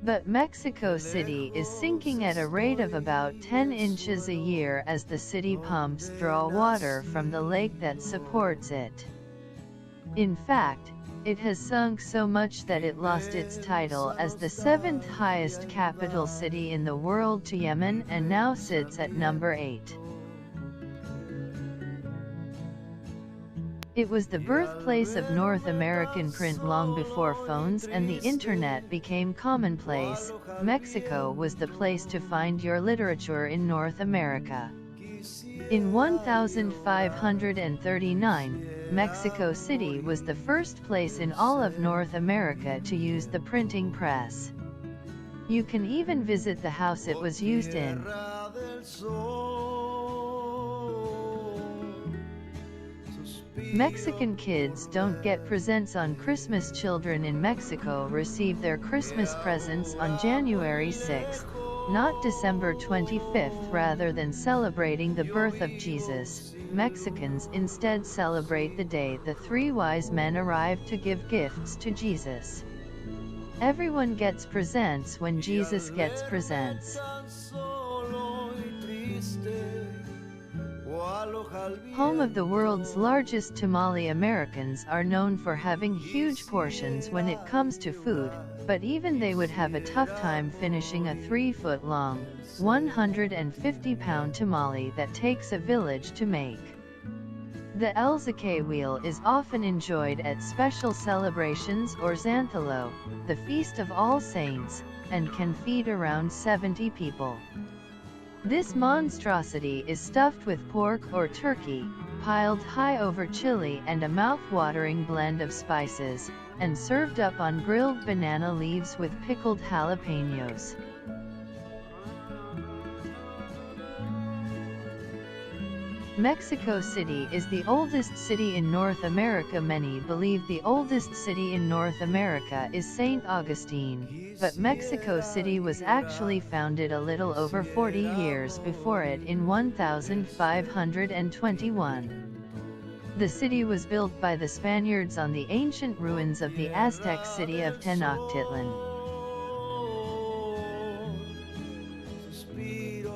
But Mexico City is sinking at a rate of about 10 inches a year as the city pumps draw water from the lake that supports it. In fact, it has sunk so much that it lost its title as the seventh highest capital city in the world to Yemen and now sits at number 8. It was the birthplace of North American print long before phones and the internet became commonplace. Mexico was the place to find your literature in North America. In 1539, Mexico City was the first place in all of North America to use the printing press. You can even visit the house it was used in. Mexican kids don't get presents on Christmas. Children in Mexico receive their Christmas presents on January 6th, not December 25th. Rather than celebrating the birth of Jesus, Mexicans instead celebrate the day the three wise men arrived to give gifts to Jesus. Everyone gets presents when Jesus gets presents. Home of the world's largest tamale. Americans are known for having huge portions when it comes to food, but even they would have a tough time finishing a 3-foot-long, 150-pound tamale that takes a village to make. The El Zacahuil is often enjoyed at special celebrations or Xanthalo, the Feast of All Saints, and can feed around 70 people. This monstrosity is stuffed with pork or turkey, piled high over chili and a mouth-watering blend of spices, and served up on grilled banana leaves with pickled jalapenos. Mexico City is the oldest city in North America. Many believe the oldest city in North America is St. Augustine, but Mexico City was actually founded a little over 40 years before it in 1521. The city was built by the Spaniards on the ancient ruins of the Aztec city of Tenochtitlan.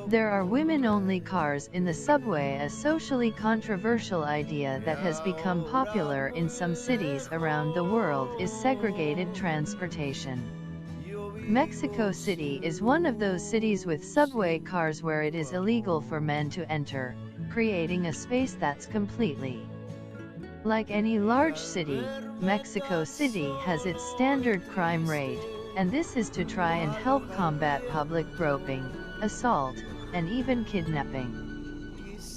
There are women-only cars in the subway, a socially controversial idea that has become popular in some cities around the world is segregated transportation. Mexico City is one of those cities with subway cars where it is illegal for men to enter, creating a space that's completely. Like any large city, Mexico City has its standard crime rate, and this is to try and help combat public groping, assault, and even kidnapping.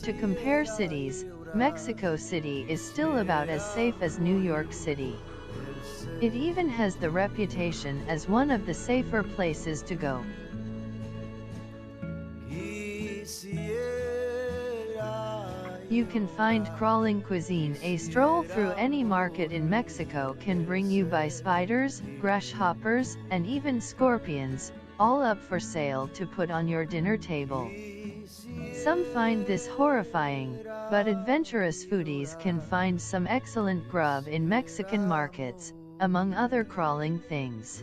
To compare cities, Mexico City is still about as safe as New York City. It even has the reputation as one of the safer places to go. You can find crawling cuisine. A stroll through any market in Mexico can bring you by spiders, grasshoppers, and even scorpions, all up for sale to put on your dinner table. Some find this horrifying, but adventurous foodies can find some excellent grub in Mexican markets, among other crawling things.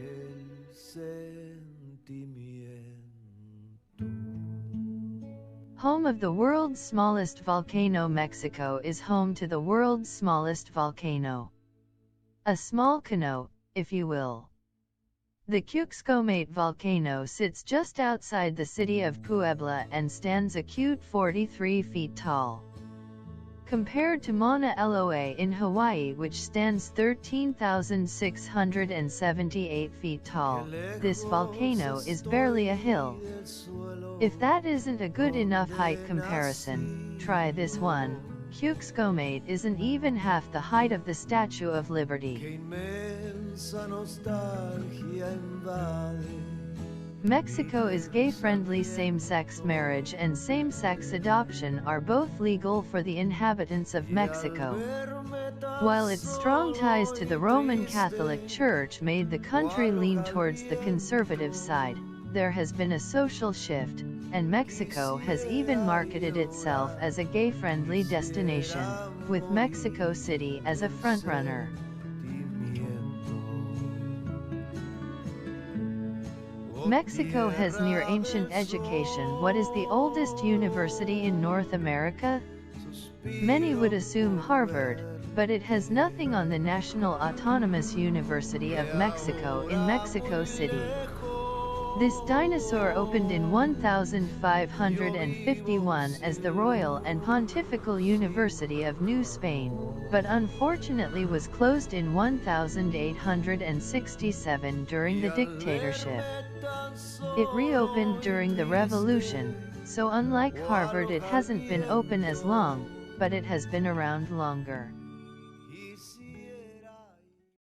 Home of the world's smallest volcano. Mexico is home to the world's smallest volcano. A small canoe, if you will. The Cuxcomate volcano sits just outside the city of Puebla and stands a cute 43 feet tall. Compared to Mauna Loa in Hawaii, which stands 13,678 feet tall, this volcano is barely a hill. If that isn't a good enough height comparison, try this one. Cuxcomate isn't even half the height of the Statue of Liberty. Mexico is gay-friendly. Same-sex marriage and same-sex adoption are both legal for the inhabitants of Mexico. While its strong ties to the Roman Catholic Church made the country lean towards the conservative side, there has been a social shift, and Mexico has even marketed itself as a gay-friendly destination, with Mexico City as a frontrunner. Mexico has near ancient education. What is the oldest university in North America? Many would assume Harvard, but it has nothing on the National Autonomous University of Mexico in Mexico City. This dinosaur opened in 1551 as the Royal and Pontifical University of New Spain, but unfortunately was closed in 1867 during the dictatorship. It reopened during the Revolution, so unlike Harvard it hasn't been open as long, but it has been around longer.